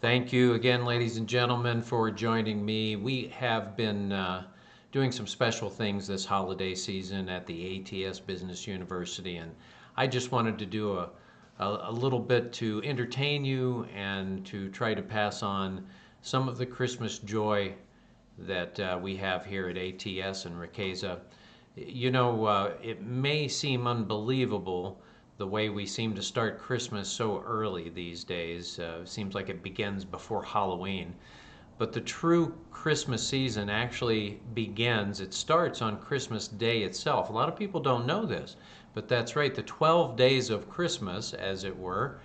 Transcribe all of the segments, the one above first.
Thank you again, ladies and gentlemen, for joining me. We have been doing some special things this holiday season at the ATS Business University, and I just wanted to do a little bit to entertain you and to try to pass on some of the Christmas joy that we have here at ATS and Riquezza. It may seem unbelievable the way we seem to start Christmas so early these days. Seems like it begins before Halloween. But the true Christmas season actually begins, it starts on Christmas Day itself. A lot of people don't know this, but that's right. The 12 days of Christmas, as it were,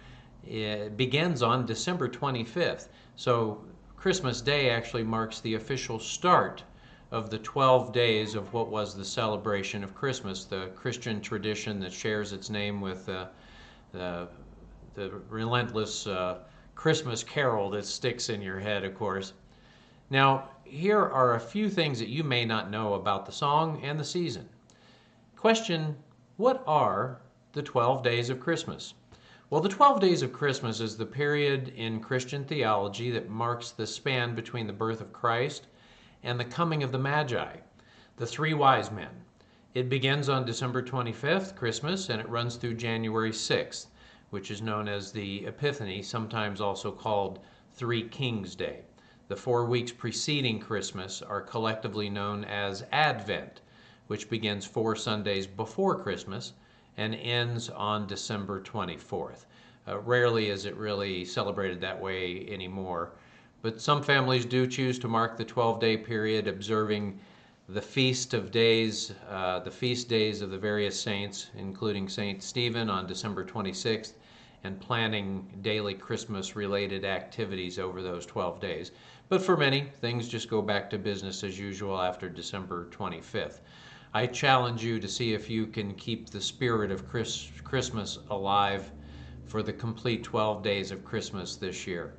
it begins on December 25th. So Christmas Day actually marks the official start of the 12 days of what was the celebration of Christmas, the Christian tradition that shares its name with the, the relentless Christmas carol that sticks in your head, of course. Now, here are a few things that you may not know about the song and the season. Question: what are the 12 days of Christmas? Well, the 12 days of Christmas is the period in Christian theology that marks the span between the birth of Christ and the coming of the Magi, the three wise men. It begins on December 25th, Christmas, and it runs through January 6th, which is known as the Epiphany, sometimes also called Three Kings Day. The 4 weeks preceding Christmas are collectively known as Advent, which begins 4 Sundays before Christmas and ends on December 24th. Rarely is it really celebrated that way anymore, but some families do choose to mark the 12-day period observing the feast of days, the feast days of the various saints, including Saint Stephen on December 26th, and planning daily Christmas-related activities over those 12 days. But for many, things just go back to business as usual after December 25th. I challenge you to see if you can keep the spirit of Christmas alive for the complete 12 days of Christmas this year,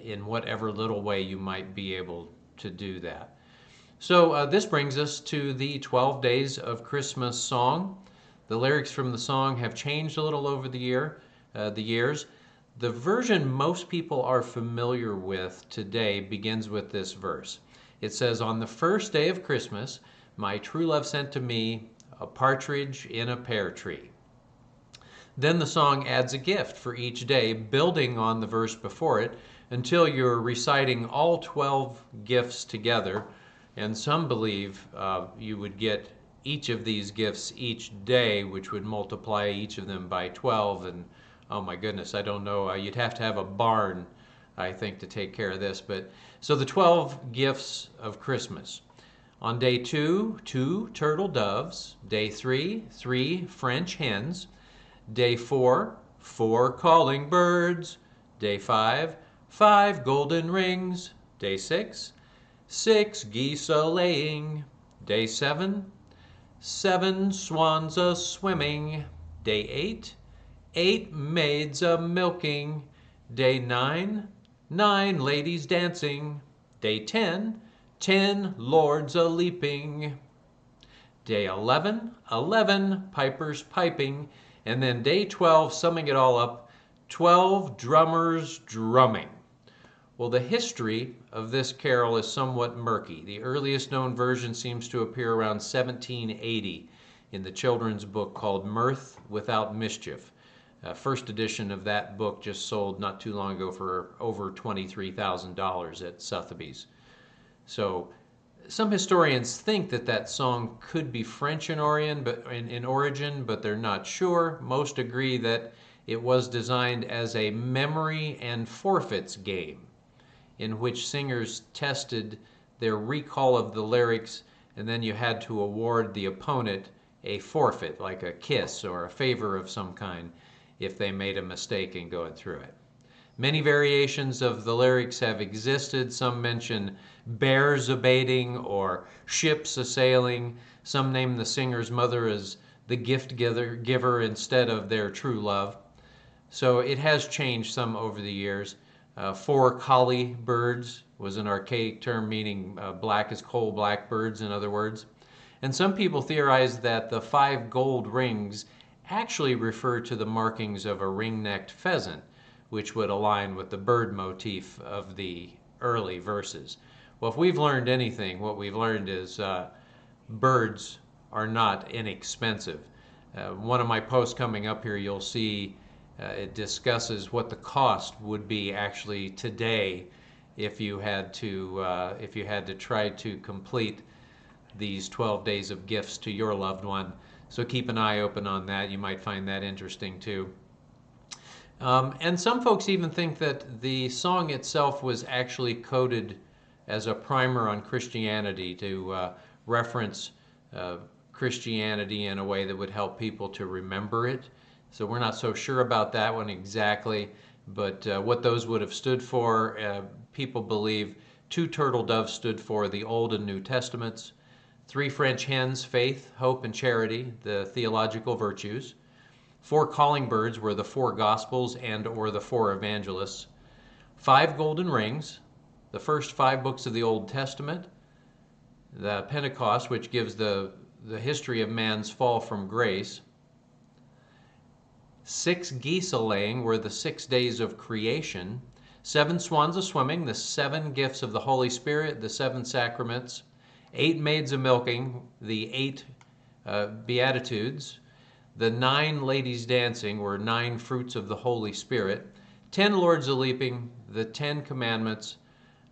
in whatever little way you might be able to do that. So this brings us to the 12 Days of Christmas song. The lyrics from the song have changed a little over the years. The version most people are familiar with today begins with this verse. It says, "On the first day of Christmas, my true love sent to me a partridge in a pear tree." Then the song adds a gift for each day, building on the verse before it until you're reciting all 12 gifts together. And some believe you would get each of these gifts each day, which would multiply each of them by 12. And oh my goodness, I don't know. You'd have to have a barn, I think, to take care of this. But so the 12 gifts of Christmas. On day 2, 2 turtle doves. Day 3, 3 French hens. Day 4, 4 calling birds. Day 5, 5 golden rings. Day 6, 6 geese a-laying. Day 7, 7 swans a-swimming. Day 8, 8 maids a-milking. Day 9, 9 ladies dancing. Day 10, 10 lords a-leaping. Day 11, 11 pipers piping. And then day 12, summing it all up, 12 drummers drumming. Well, the history of this carol is somewhat murky. The earliest known version seems to appear around 1780 in the children's book called Mirth Without Mischief. First edition of that book just sold not too long ago for over $23,000 at Sotheby's. So some historians think that that song could be French in origin, but they're not sure. Most agree that it was designed as a memory and forfeits game in which singers tested their recall of the lyrics, and then you had to award the opponent a forfeit, like a kiss or a favor of some kind, if they made a mistake in going through it. Many variations of the lyrics have existed. Some mention bears a-baiting or ships a-sailing. Some name the singer's mother as the gift giver instead of their true love. So it has changed some over the years. 4 collie birds was an archaic term meaning black as coal blackbirds, in other words. And some people theorize that the 5 gold rings actually refer to the markings of a ring-necked pheasant, which would align with the bird motif of the early verses. Well, if we've learned anything, what we've learned is birds are not inexpensive. One of my posts coming up here, you'll see it discusses what the cost would be actually today if you had to try to complete these 12 days of gifts to your loved one. So keep an eye open on that. You might find that interesting too. And some folks even think that the song itself was actually coded as a primer on Christianity to reference Christianity in a way that would help people to remember it. So we're not so sure about that one exactly, but what those would have stood for, people believe 2 turtle doves stood for the Old and New Testaments, 3 French hens, faith, hope, and charity, the theological virtues. 4 calling birds were the 4 Gospels and or the 4 evangelists. 5 golden rings, the first 5 books of the Old Testament. The Pentecost, which gives the history of man's fall from grace. 6 geese a-laying were the 6 days of creation. 7 swans a-swimming, the 7 gifts of the Holy Spirit, the 7 sacraments. 8 maids a-milking, the 8 Beatitudes. The 9 ladies dancing were 9 fruits of the Holy Spirit. 10 lords a-leaping, the 10 commandments.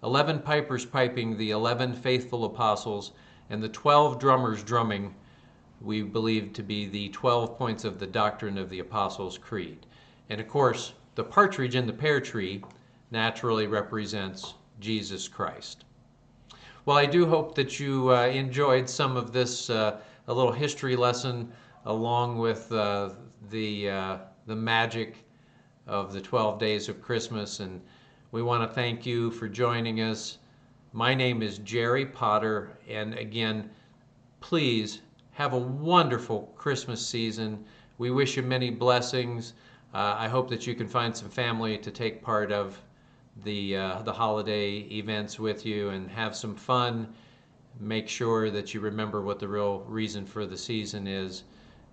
11 pipers piping, the 11 faithful apostles. And the 12 drummers drumming, we believe to be the 12 points of the doctrine of the Apostles' Creed. And of course, the partridge in the pear tree naturally represents Jesus Christ. Well, I do hope that you enjoyed some of this, a little history lesson along with the magic of the 12 days of Christmas. And we want to thank you for joining us. My name is Gerry Potter, and again, please have a wonderful Christmas season. We wish you many blessings. I hope that you can find some family to take part of the holiday events with you and have some fun. Make sure that you remember what the real reason for the season is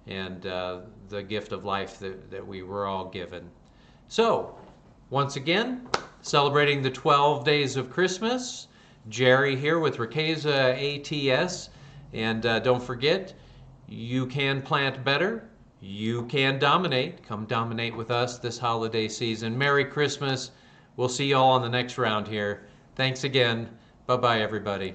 and the gift of life that we were all given. So, once again, celebrating the 12 days of Christmas. Gerry here with Riquezza ATS. And don't forget, you can plant better. You can dominate. Come dominate with us this holiday season. Merry Christmas. We'll see you all on the next round here. Thanks again. Bye-bye, everybody.